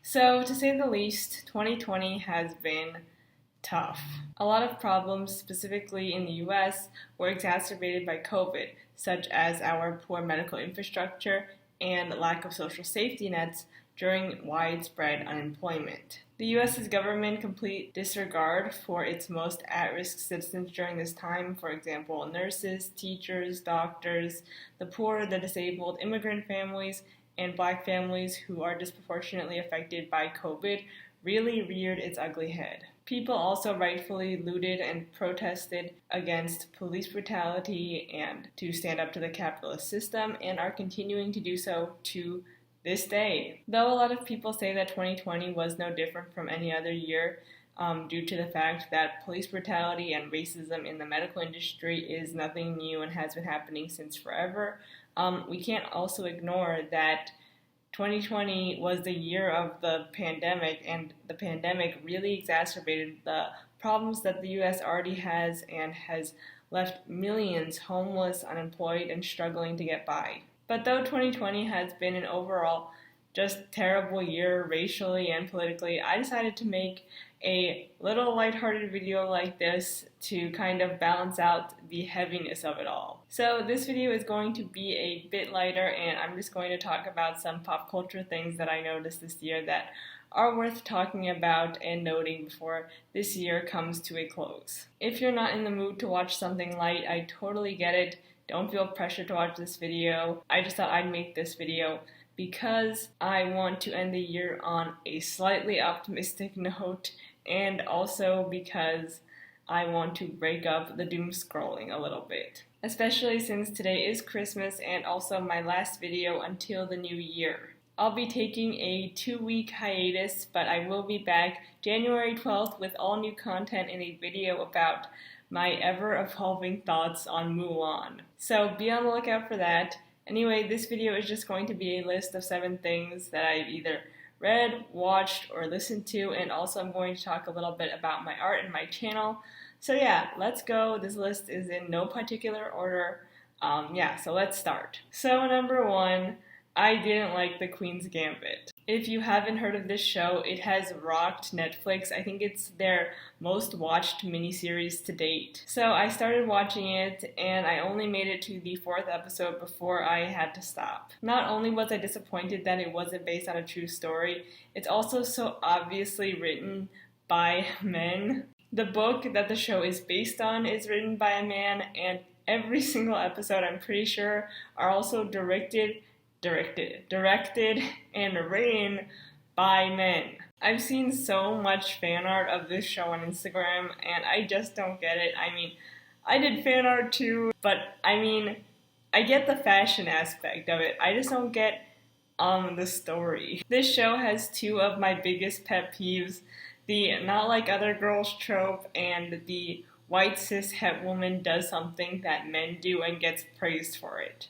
So, to say the least, 2020 has been tough. A lot of problems, specifically in the US, were exacerbated by COVID, such as our poor medical infrastructure and lack of social safety nets during widespread unemployment. The US's government complete disregard for its most at-risk citizens during this time, for example, nurses, teachers, doctors, the poor, the disabled, immigrant families, and Black families who are disproportionately affected by COVID, really reared its ugly head. People also rightfully looted and protested against police brutality and to stand up to the capitalist system, and are continuing to do so to this day. Though a lot of people say that 2020 was no different from any other year, due to the fact that police brutality and racism in the medical industry is nothing new and has been happening since forever, we can't also ignore that 2020 was the year of the pandemic, and the pandemic really exacerbated the problems that the US already has and has left millions homeless, unemployed, and struggling to get by. But though 2020 has been an overall just terrible year racially and politically, I decided to make a little lighthearted video like this to kind of balance out the heaviness of it all. So this video is going to be a bit lighter, and I'm just going to talk about some pop culture things that I noticed this year that are worth talking about and noting before this year comes to a close. If you're not in the mood to watch something light, I totally get it. Don't feel pressure to watch this video. I just thought I'd make this video because I want to end the year on a slightly optimistic note, and also because I want to break up the doom scrolling a little bit. Especially since today is Christmas and also my last video until the new year. I'll be taking a 2-week hiatus, but I will be back January 12th with all new content and a video about my ever-evolving thoughts on Mulan. So be on the lookout for that. Anyway, this video is just going to be a list of 7 things that I've either read, watched, or listened to, and also I'm going to talk a little bit about my art and my channel. So yeah, let's go. This list is in no particular order. So let's start. So number 1, I didn't like The Queen's Gambit. If you haven't heard of this show, it has rocked Netflix. I think it's their most watched miniseries to date. So I started watching it, and I only made it to the 4th episode before I had to stop. Not only was I disappointed that it wasn't based on a true story, it's also so obviously written by men. The book that the show is based on is written by a man, and every single episode, I'm pretty sure, are also directed and written by men. I've seen so much fan art of this show on Instagram, and I just don't get it. I mean, I did fan art too, but I get the fashion aspect of it. I just don't get the story. This show has 2 of my biggest pet peeves: the not like other girls trope and the white cis het woman does something that men do and gets praised for it.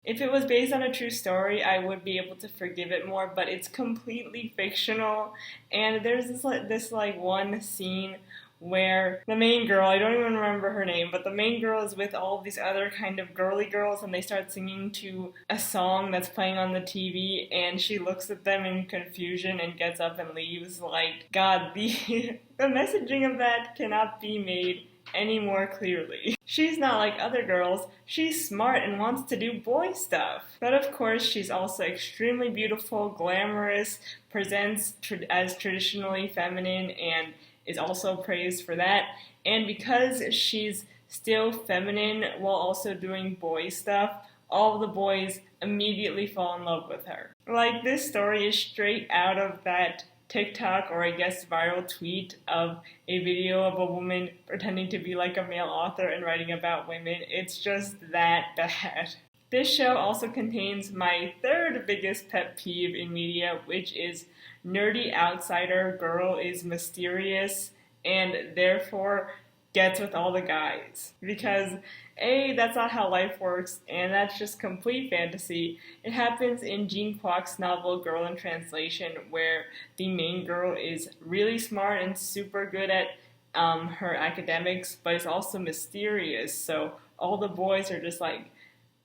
If it was based on a true story, I would be able to forgive it more, but it's completely fictional, and there's this one scene where the main girl, I don't even remember her name, but the main girl is with all of these other kind of girly girls, and they start singing to a song that's playing on the TV, and she looks at them in confusion and gets up and leaves. Like, God, the messaging of that cannot be made any more clearly. She's not like other girls, she's smart and wants to do boy stuff. But of course, she's also extremely beautiful, glamorous, presents as traditionally feminine, and is also praised for that. And because she's still feminine while also doing boy stuff, all the boys immediately fall in love with her. Like, this story is straight out of that TikTok, or I guess viral tweet, of a video of a woman pretending to be like a male author and writing about women. It's just that bad. This show also contains my 3rd biggest pet peeve in media, which is nerdy outsider girl is mysterious and therefore gets with all the guys. Because A, that's not how life works, and that's just complete fantasy. It happens in Jean Kwok's novel Girl in Translation, where the main girl is really smart and super good at her academics, but is also mysterious, so all the boys are just like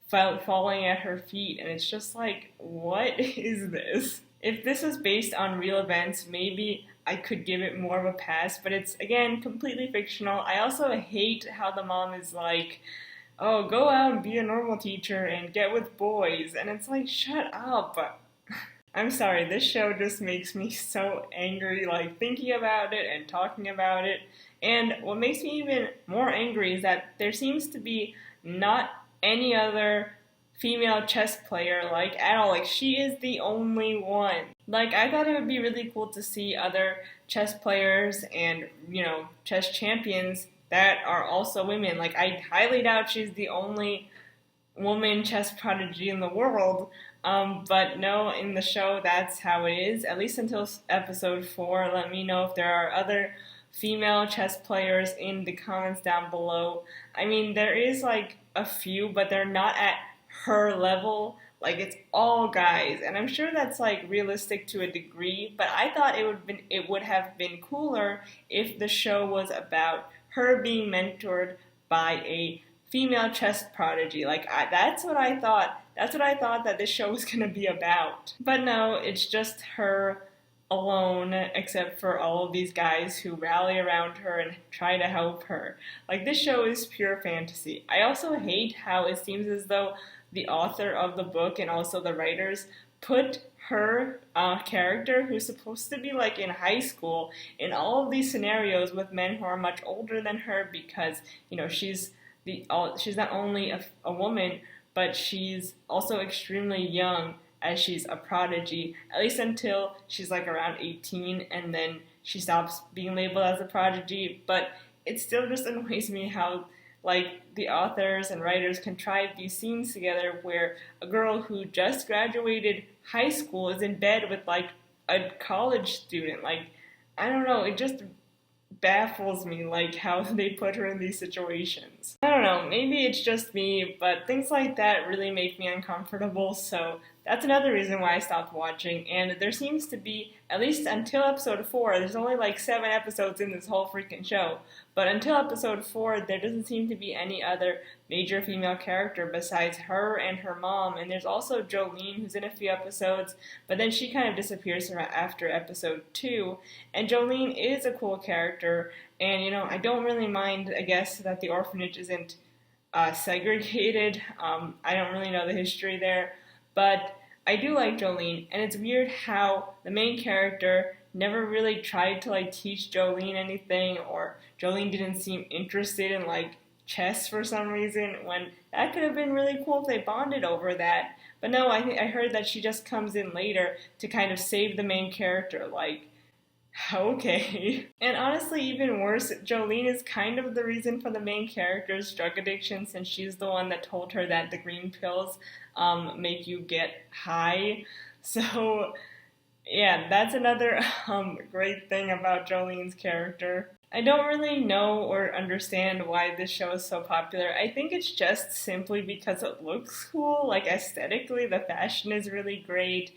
falling at her feet, and it's just like, what is this? If this was based on real events, maybe I could give it more of a pass, but it's, again, completely fictional. I also hate how the mom is like, oh, go out and be a normal teacher and get with boys, and it's like, shut up. I'm sorry, this show just makes me so angry, like, thinking about it and talking about it. And what makes me even more angry is that there seems to be not any other female chess player, like, at all. Like, she is the only one. Like, I thought it would be really cool to see other chess players and, chess champions that are also women. Like, I highly doubt she's the only woman chess prodigy in the world. But no, in the show, that's how it is, at least until episode 4. Let me know if there are other female chess players in the comments down below. I mean, there is like a few, but they're not at her level. Like, it's all guys, and I'm sure that's like realistic to a degree, but I thought it would have been cooler if the show was about her being mentored by a female chess prodigy. Like, that's what I thought. That's what I thought that this show was going to be about. But no, it's just her alone, except for all of these guys who rally around her and try to help her. Like, this show is pure fantasy. I also hate how it seems as though the author of the book and also the writers put her character, who's supposed to be like in high school, in all of these scenarios with men who are much older than her, because she's not only a woman, but she's also extremely young, as she's a prodigy, at least until she's like around 18, and then she stops being labeled as a prodigy. But it still just annoys me how like the authors and writers contrive these scenes together where a girl who just graduated high school is in bed with like a college student. Like, I don't know, it just baffles me, like, how they put her in these situations. I don't know, maybe it's just me, but things like that really make me uncomfortable, so that's another reason why I stopped watching. And there seems to be, at least until episode 4, there's only like 7 episodes in this whole freaking show, but until episode 4, there doesn't seem to be any other major female character besides her and her mom. And there's also Jolene, who's in a few episodes, but then she kind of disappears after episode 2. And Jolene is a cool character, and I don't really mind, I guess, that the orphanage isn't segregated. I don't really know the history there, but I do like Jolene, and it's weird how the main character never really tried to like teach Jolene anything, or Jolene didn't seem interested in like chess for some reason, when that could have been really cool if they bonded over that. But no, I heard that she just comes in later to kind of save the main character. Like, okay. And honestly, even worse, Jolene is kind of the reason for the main character's drug addiction, since she's the one that told her that the green pills make you get high. So yeah, that's another great thing about Jolene's character. I don't really know or understand why this show is so popular. I think it's just simply because it looks cool. Like, aesthetically, the fashion is really great.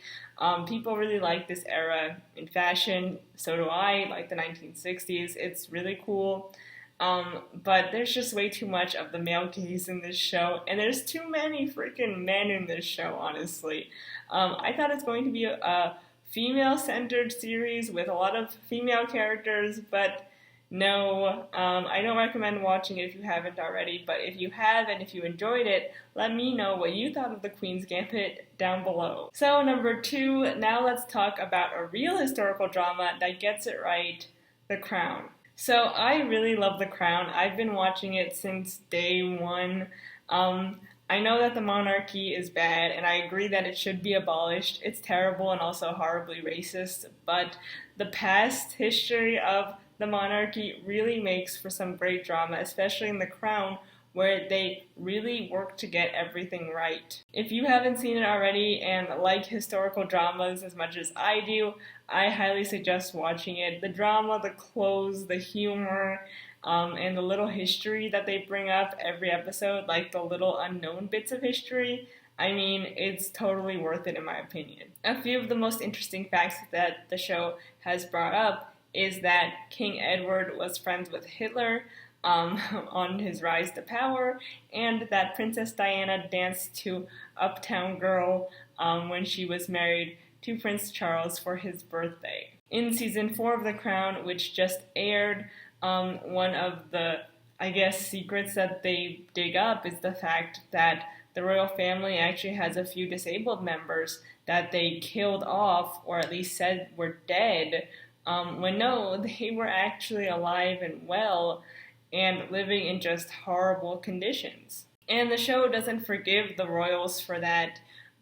People really like this era in fashion. So do I, like the 1960s. It's really cool. But there's just way too much of the male gaze in this show, and there's too many freaking men in this show, honestly. I thought it's going to be a female-centered series with a lot of female characters, but no, I don't recommend watching it if you haven't already, but if you have and if you enjoyed it, let me know what you thought of the Queen's Gambit down below. So, number 2, now let's talk about a real historical drama that gets it right, The Crown. So, I really love The Crown. I've been watching it since day 1. I know that the monarchy is bad, and I agree that it should be abolished. It's terrible and also horribly racist, but the past history of the monarchy really makes for some great drama, especially in The Crown, where they really work to get everything right. If you haven't seen it already and like historical dramas as much as I do, I highly suggest watching it. The drama, the clothes, the humor, and the little history that they bring up every episode, like the little unknown bits of history, I mean, it's totally worth it in my opinion. A few of the most interesting facts that the show has brought up is that King Edward was friends with Hitler. on his rise to power, and that Princess Diana danced to Uptown Girl when she was married to Prince Charles for his birthday. In season 4 of The Crown, which just aired, one of the, I guess, secrets that they dig up is the fact that the royal family actually has a few disabled members that they killed off, or at least said were dead, when no, they were actually alive and well and living in just horrible conditions. And the show doesn't forgive the royals for that,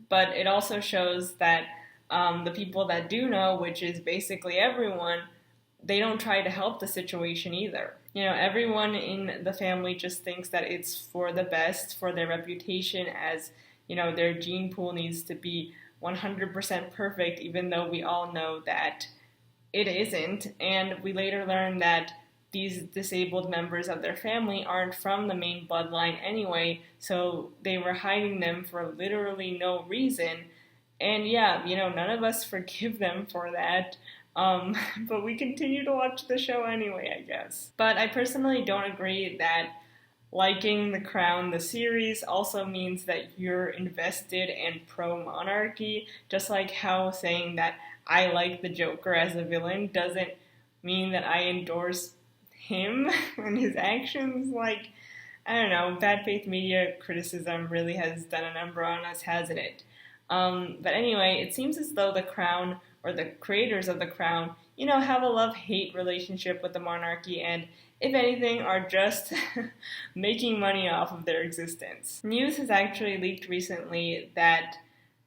but it also shows that the people that do know, which is basically everyone, they don't try to help the situation either. Everyone in the family just thinks that it's for the best, for their reputation, as, their gene pool needs to be 100% perfect, even though we all know that it isn't. And we later learn that these disabled members of their family aren't from the main bloodline anyway, so they were hiding them for literally no reason. And yeah, none of us forgive them for that. But we continue to watch the show anyway, I guess. But I personally don't agree that liking The Crown, the series, also means that you're invested and pro-monarchy, just like how saying that I like the Joker as a villain doesn't mean that I endorse him and his actions. Like, I don't know, bad faith media criticism really has done a number on us, hasn't it? But anyway, it seems as though The Crown, or the creators of The Crown, have a love-hate relationship with the monarchy, and if anything, are just making money off of their existence. News has actually leaked recently that,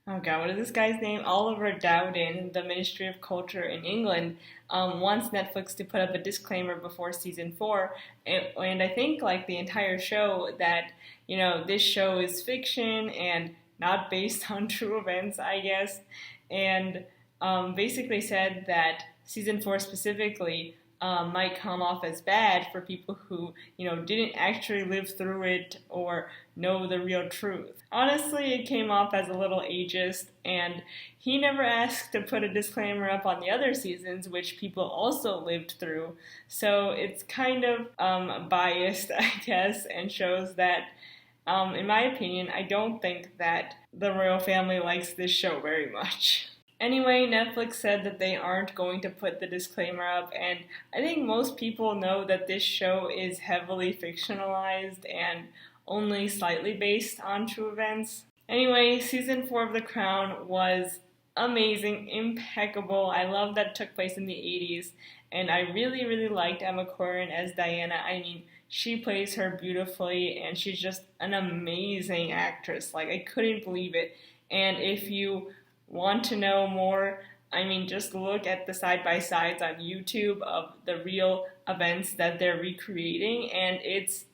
oh god, what is this guy's name? Oliver Dowden, the Ministry of Culture in England, wants Netflix to put up a disclaimer before season 4, and I think, like, the entire show, that, this show is fiction and not based on true events, I guess, and basically said that season 4 specifically might come off as bad for people who, didn't actually live through it or know the real truth. Honestly, it came off as a little ageist, and he never asked to put a disclaimer up on the other seasons, which people also lived through, so it's kind of biased, I guess, and shows that, in my opinion, I don't think that the royal family likes this show very much. Anyway, Netflix said that they aren't going to put the disclaimer up, and I think most people know that this show is heavily fictionalized and only slightly based on true events. Anyway, season 4 of The Crown was amazing, impeccable. I love that it took place in the 80s, and I really, really liked Emma Corrin as Diana. I mean, she plays her beautifully, and she's just an amazing actress. Like, I couldn't believe it. And if you want to know more, I mean, just look at the side-by-sides on YouTube of the real events that they're recreating, and it's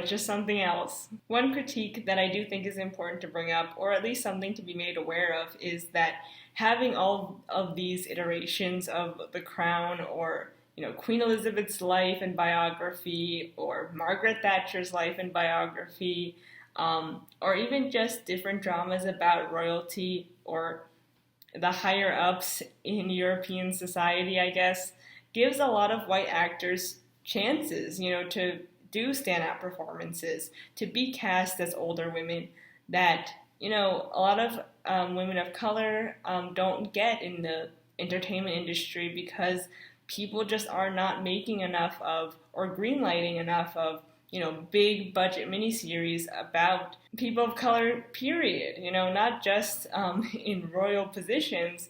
just something else. One critique that I do think is important to bring up, or at least something to be made aware of, is that having all of these iterations of The Crown, or Queen Elizabeth's life and biography, or Margaret Thatcher's life and biography, or even just different dramas about royalty or the higher ups in European society, I guess, gives a lot of white actors chances, to do stand-out performances, to be cast as older women that, a lot of women of color don't get in the entertainment industry, because people just are not making enough of, or greenlighting enough of, big budget miniseries about people of color, period. Not just in royal positions,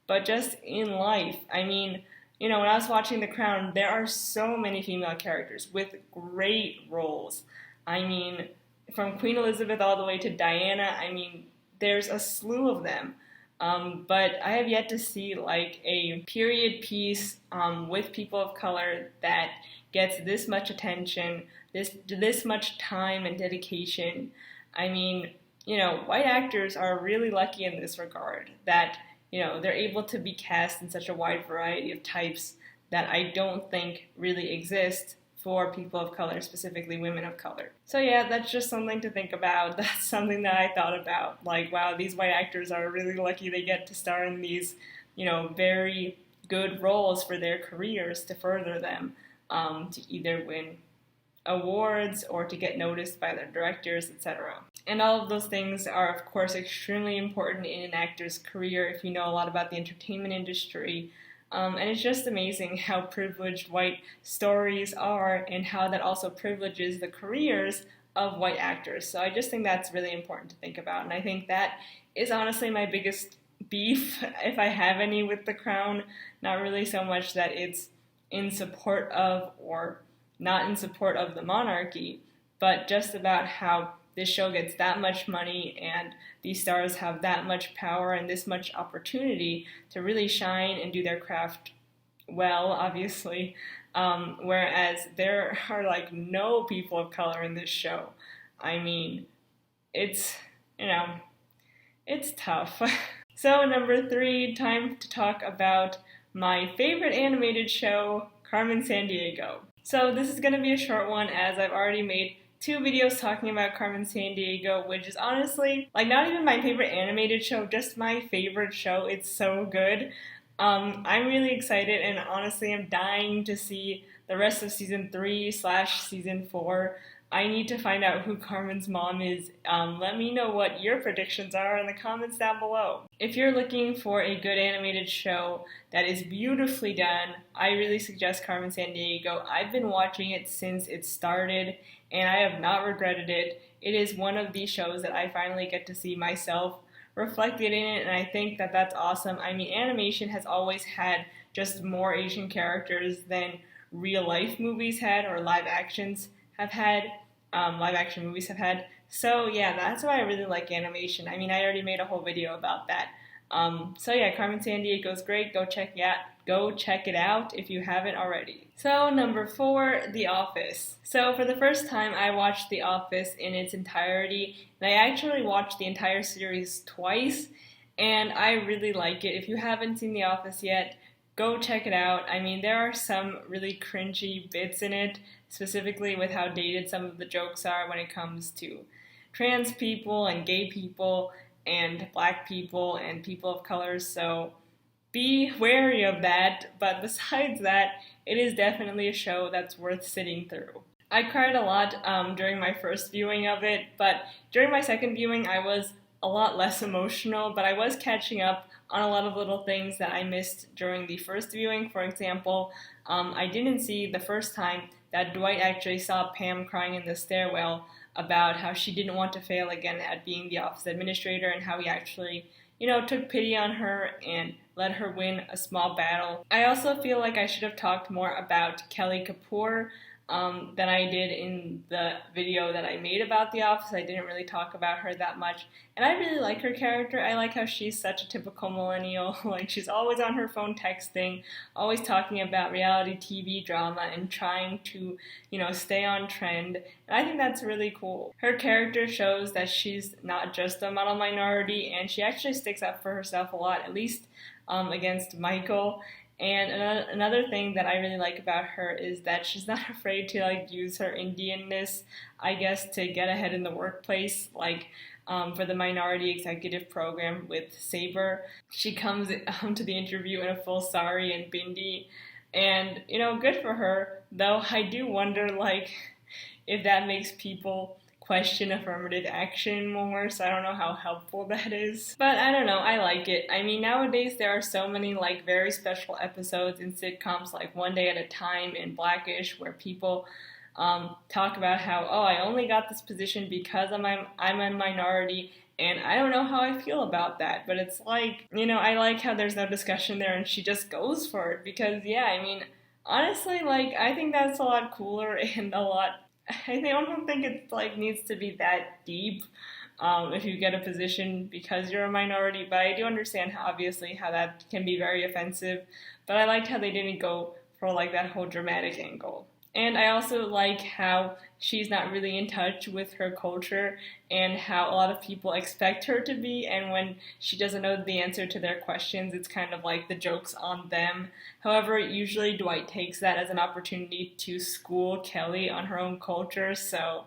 but just in life. I mean, when I was watching The Crown, there are so many female characters with great roles. I mean, from Queen Elizabeth all the way to Diana, I mean, there's a slew of them. But I have yet to see, like, a period piece with people of color that gets this much attention, this much time and dedication. I mean, white actors are really lucky in this regard, that, they're able to be cast in such a wide variety of types that I don't think really exist for people of color, specifically women of color. So yeah, that's just something to think about. That's something that I thought about. Like, wow, these white actors are really lucky they get to star in these, very good roles for their careers to further them, to either win awards or to get noticed by their directors, etc. And all of those things are, of course, extremely important in an actor's career if you know a lot about the entertainment industry. And it's just amazing how privileged white stories are and how that also privileges the careers of white actors. So I just think that's really important to think about. And I think that is honestly my biggest beef, if I have any, with The Crown. Not really so much that it's in support of or not in support of the monarchy, but just about how this show gets that much money and these stars have that much power and this much opportunity to really shine and do their craft well, obviously, whereas there are like no people of color in this show. I mean, it's tough. So number 3, time to talk about my favorite animated show, Carmen Sandiego. So this is going to be a short one as I've already made 2 videos talking about Carmen Sandiego, which is honestly, like, not even my favorite animated show, just my favorite show. It's so good. I'm really excited, and honestly, I'm dying to see the rest of season 3/season 4. I need to find out who Carmen's mom is. Let me know what your predictions are in the comments down below. If you're looking for a good animated show that is beautifully done, I really suggest Carmen Sandiego. I've been watching it since it started, and I have not regretted it. It is one of these shows that I finally get to see myself reflected in it, and I think that that's awesome. I mean, animation has always had just more Asian characters than real life movies had, or live action movies have had. So yeah, that's why I really like animation. I mean, I already made a whole video about that. So yeah, Carmen Sandiego is great. Go check it out if you haven't already. So number 4, The Office. So for the first time, I watched The Office in its entirety, and I actually watched the entire series twice, and I really like it. If you haven't seen The Office yet, go check it out. I mean, there are some really cringy bits in it, specifically with how dated some of the jokes are when it comes to trans people and gay people and black people and people of color, so be wary of that. But besides that, it is definitely a show that's worth sitting through. I cried a lot during my first viewing of it, but during my second viewing I was a lot less emotional, but I was catching up on a lot of little things that I missed during the first viewing. For example, I didn't see the first time that Dwight actually saw Pam crying in the stairwell about how she didn't want to fail again at being the office administrator, and how he actually, took pity on her and let her win a small battle. I also feel like I should have talked more about Kelly Kapoor than I did in the video that I made about The Office. I didn't really talk about her that much, and I really like her character. I like how she's such a typical millennial. Like, she's always on her phone texting, always talking about reality TV drama and trying to, stay on trend, and I think that's really cool. Her character shows that she's not just a model minority, and she actually sticks up for herself a lot, at least against Michael. And another thing that I really like about her is that she's not afraid to use her Indianness, I guess, to get ahead in the workplace. For the minority executive program with Saber, she comes to the interview in a full sari and bindi, and good for her. Though I do wonder if that makes people question affirmative action more, so I don't know how helpful that is. But I don't know, I like it. I mean, nowadays there are so many very special episodes in sitcoms like One Day at a Time and Blackish, where people talk about how, I only got this position because I'm a minority, and I don't know how I feel about that. But it's I like how there's no discussion there and she just goes for it, because honestly, I think that's a lot cooler and I don't think it needs to be that deep if you get a position because you're a minority, but I do understand how that can be very offensive. But I liked how they didn't go for that whole dramatic angle. And I also like how she's not really in touch with her culture and how a lot of people expect her to be, and when she doesn't know the answer to their questions, it's kind of the joke's on them. However, usually Dwight takes that as an opportunity to school Kelly on her own culture, so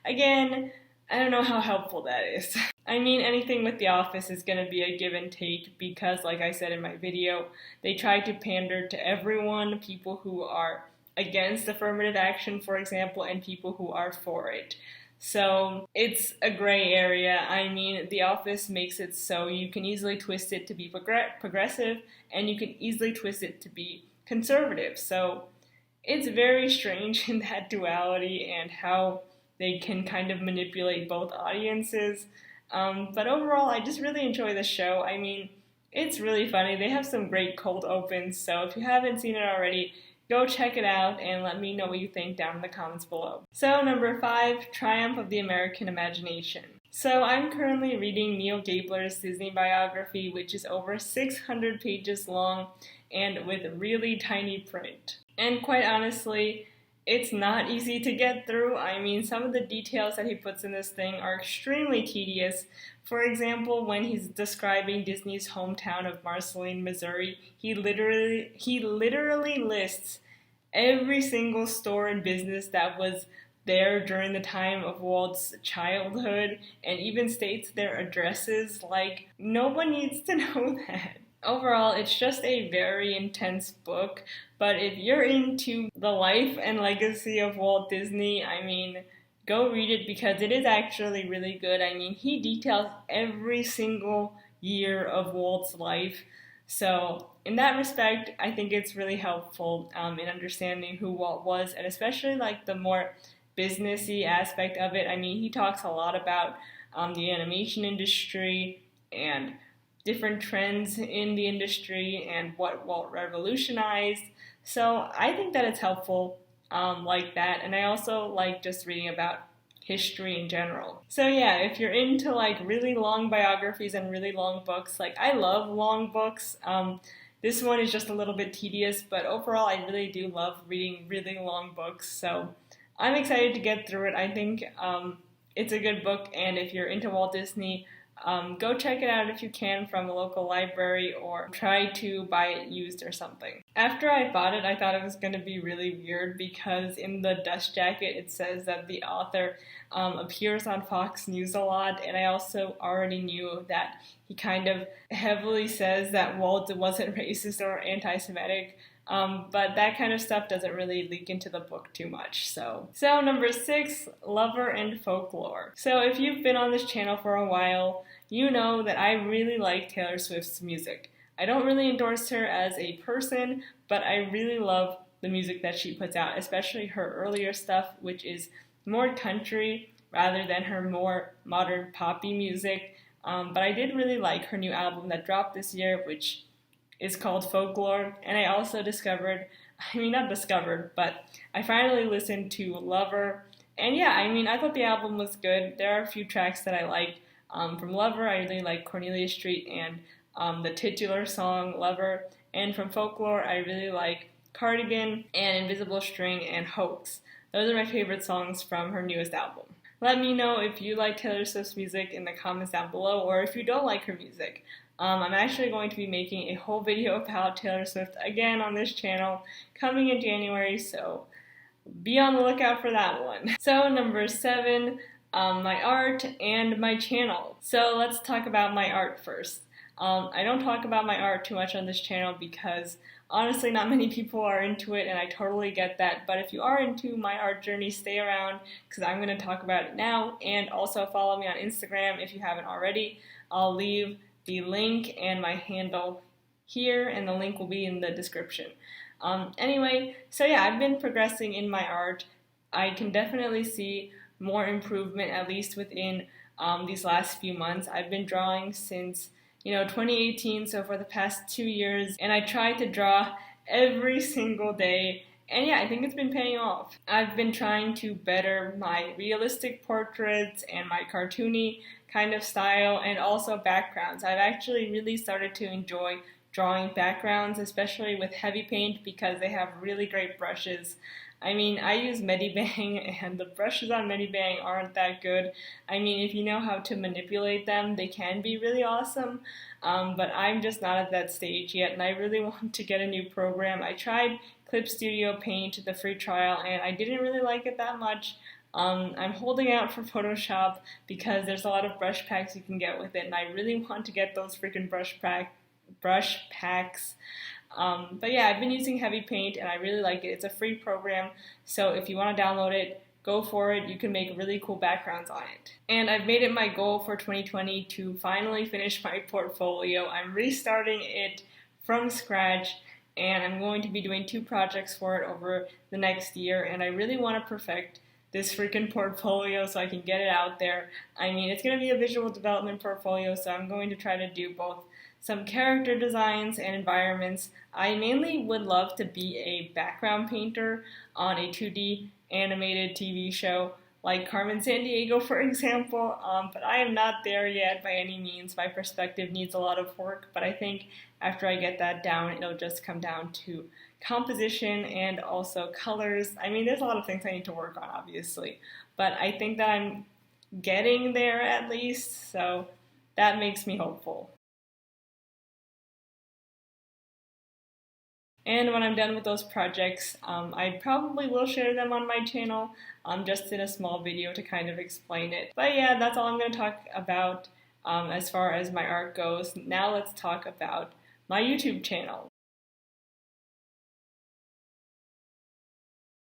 again, I don't know how helpful that is. I mean, anything with The Office is going to be a give and take because, like I said in my video, they try to pander to everyone, people who are against affirmative action, for example, and people who are for it. So it's a gray area. I mean, The Office makes it so you can easily twist it to be progressive, and you can easily twist it to be conservative. So it's very strange in that duality and how they can kind of manipulate both audiences. But overall, I just really enjoy the show. I mean, it's really funny. They have some great cold opens, so if you haven't seen it already, go check it out and let me know what you think down in the comments below. So number 5, Triumph of the American Imagination. So I'm currently reading Neil Gabler's Disney biography, which is over 600 pages long and with really tiny print. And quite honestly, it's not easy to get through. I mean, some of the details that he puts in this thing are extremely tedious. For example, when he's describing Disney's hometown of Marceline, Missouri, he literally lists every single store and business that was there during the time of Walt's childhood and even states their addresses. Like, no one needs to know that. Overall, it's just a very intense book, but if you're into the life and legacy of Walt Disney, I mean, go read it because it is actually really good. I mean, he details every single year of Walt's life. So in that respect, I think it's really helpful in understanding who Walt was, and especially like the more businessy aspect of it. I mean, he talks a lot about the animation industry and different trends in the industry and what Walt revolutionized. So I think that it's helpful like that, and I also like just reading about history in general. So yeah, if you're into like really long biographies and really long books, like I love long books. This one is just a little bit tedious, but overall I really do love reading really long books. So I'm excited to get through it. I think it's a good book, and if you're into Walt Disney, go check it out if you can from a local library, or try to buy it used or something. After I bought it, I thought it was going to be really weird because in the dust jacket it says that the author appears on Fox News a lot, and I also already knew that he kind of heavily says that Walt wasn't racist or anti-Semitic. But that kind of stuff doesn't really leak into the book too much. So number 6, Lover and Folklore. So if you've been on this channel for a while, you know that I really like Taylor Swift's music. I don't really endorse her as a person, but I really love the music that she puts out, especially her earlier stuff, which is more country rather than her more modern poppy music. But I did really like her new album that dropped this year, which is called Folklore, and I also I finally listened to Lover, and yeah, I mean, I thought the album was good. There are a few tracks that I liked. From Lover, I really like Cornelia Street and the titular song, Lover, and from Folklore, I really like Cardigan and Invisible String and Hoax. Those are my favorite songs from her newest album. Let me know if you like Taylor Swift's music in the comments down below, or if you don't like her music. I'm actually going to be making a whole video about Taylor Swift again on this channel coming in January, so be on the lookout for that one. So number 7, my art and my channel. So let's talk about my art first. I don't talk about my art too much on this channel because honestly not many people are into it, and I totally get that, but if you are into my art journey, stay around because I'm going to talk about it now, and also follow me on Instagram if you haven't already. I'll leave the link and my handle here, and the link will be in the description. Anyway, so yeah, I've been progressing in my art. I can definitely see more improvement, at least within these last few months. I've been drawing since 2018, so for the past 2 years, and I try to draw every single day, and yeah, I think it's been paying off. I've been trying to better my realistic portraits and my cartoony kind of style, and also backgrounds. I've actually really started to enjoy drawing backgrounds, especially with heavy paint, because they have really great brushes. I mean, I use Medibang, and the brushes on Medibang aren't that good. I mean, if you know how to manipulate them, they can be really awesome, but I'm just not at that stage yet, and I really want to get a new program. I tried Clip Studio Paint, the free trial, and I didn't really like it that much. I'm holding out for Photoshop because there's a lot of brush packs you can get with it, and I really want to get those freaking brush packs. But yeah, I've been using Heavy Paint and I really like it. It's a free program, so if you want to download it, go for it. You can make really cool backgrounds on it. And I've made it my goal for 2020 to finally finish my portfolio. I'm restarting it from scratch, and I'm going to be doing 2 projects for it over the next year, and I really want to perfect this freaking portfolio so I can get it out there. I mean, it's going to be a visual development portfolio, so I'm going to try to do both some character designs and environments. I mainly would love to be a background painter on a 2D animated TV show like Carmen Sandiego, for example, but I am not there yet by any means. My perspective needs a lot of work, but I think after I get that down, it'll just come down to composition and also colors. I mean, there's a lot of things I need to work on, obviously, but I think that I'm getting there at least, so that makes me hopeful. And when I'm done with those projects, I probably will share them on my channel, just in a small video to kind of explain it. But yeah, that's all I'm going to talk about as far as my art goes. Now let's talk about my YouTube channel.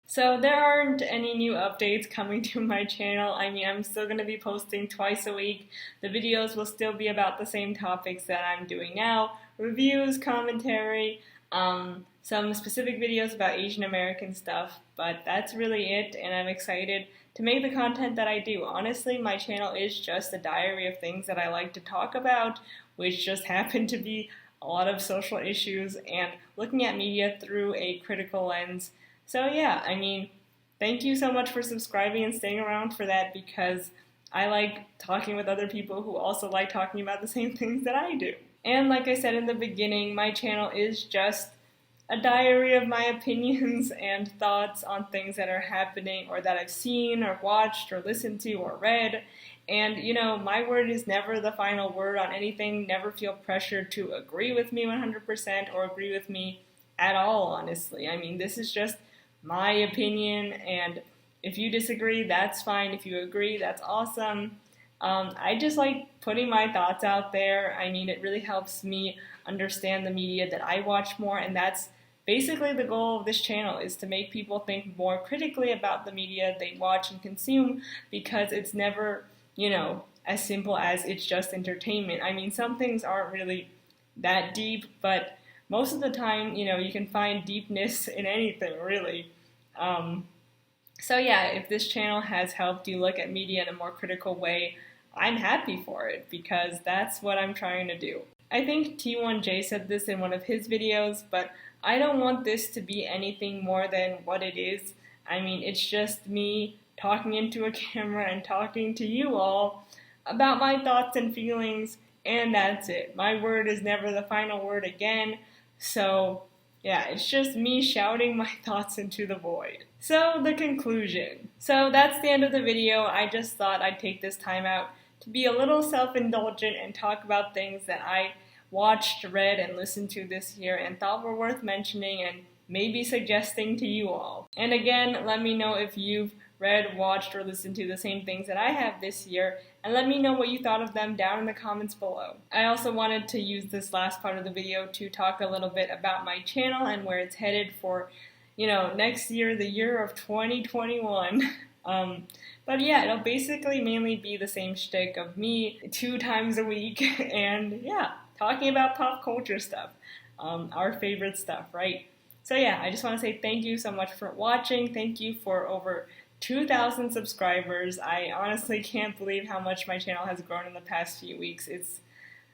So there aren't any new updates coming to my channel. I mean, I'm still going to be posting twice a week. The videos will still be about the same topics that I'm doing now. Reviews, commentary, some specific videos about Asian American stuff, but that's really it, and I'm excited to make the content that I do. Honestly, my channel is just a diary of things that I like to talk about, which just happen to be a lot of social issues and looking at media through a critical lens. So yeah, I mean, thank you so much for subscribing and staying around for that, because I like talking with other people who also like talking about the same things that I do. And like I said in the beginning, my channel is just a diary of my opinions and thoughts on things that are happening or that I've seen or watched or listened to or read. And, you know, my word is never the final word on anything. Never feel pressured to agree with me 100% or agree with me at all, honestly. I mean, this is just my opinion, and if you disagree, that's fine. If you agree, that's awesome. I just like putting my thoughts out there. I mean, it really helps me understand the media that I watch more, and that's basically the goal of this channel, is to make people think more critically about the media they watch and consume, because it's never, you know, as simple as it's just entertainment. I mean, some things aren't really that deep, but most of the time, you know, you can find deepness in anything, really. So yeah, if this channel has helped you look at media in a more critical way, I'm happy for it, because that's what I'm trying to do. I think T1J said this in one of his videos, but I don't want this to be anything more than what it is. I mean, it's just me talking into a camera and talking to you all about my thoughts and feelings, and that's it. My word is never the final word again, so yeah, it's just me shouting my thoughts into the void. So, the conclusion. So that's the end of the video. I just thought I'd take this time out to be a little self-indulgent and talk about things that I watched, read, and listened to this year and thought were worth mentioning and maybe suggesting to you all. And again, let me know if you've read, watched, or listened to the same things that I have this year, and let me know what you thought of them down in the comments below. I also wanted to use this last part of the video to talk a little bit about my channel and where it's headed for, you know, next year, the year of 2021. But yeah, it'll basically mainly be the same shtick of me 2 times a week and yeah, talking about pop culture stuff, our favorite stuff, right? So yeah, I just want to say thank you so much for watching. Thank you for over 2,000 subscribers. I honestly can't believe how much my channel has grown in the past few weeks. It's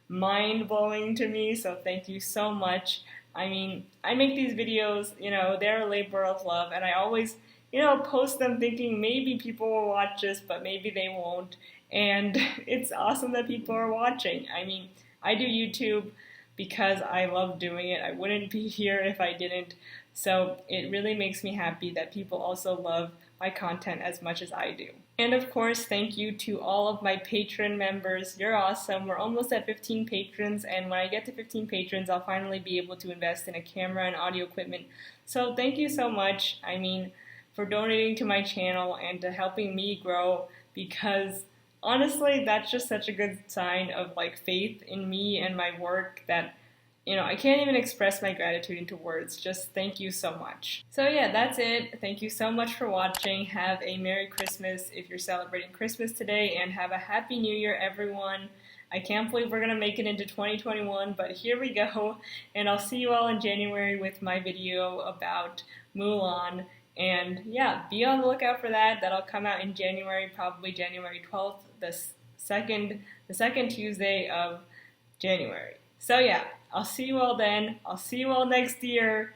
mind-blowing to me, so thank you so much. I mean, I make these videos, you know, they're a labor of love, and I always, you know, post them thinking maybe people will watch this, but maybe they won't, and it's awesome that people are watching. I mean, I do YouTube because I love doing it. I wouldn't be here if I didn't, so it really makes me happy that people also love my content as much as I do. And of course, thank you to all of my patron members. You're awesome. We're almost at 15 patrons, and when I get to 15 patrons, I'll finally be able to invest in a camera and audio equipment. So thank you so much, I mean, for donating to my channel and to helping me grow, because honestly, that's just such a good sign of like faith in me and my work that, I can't even express my gratitude into words. Just thank you so much. So yeah, that's it. Thank you so much for watching. Have a Merry Christmas if you're celebrating Christmas today, and have a Happy New Year, everyone. I can't believe we're going to make it into 2021, but here we go. And I'll see you all in January with my video about Mulan. And yeah, be on the lookout for that. That'll come out in January, probably January 12th, the second Tuesday of January. So yeah, I'll see you all then. I'll see you all next year.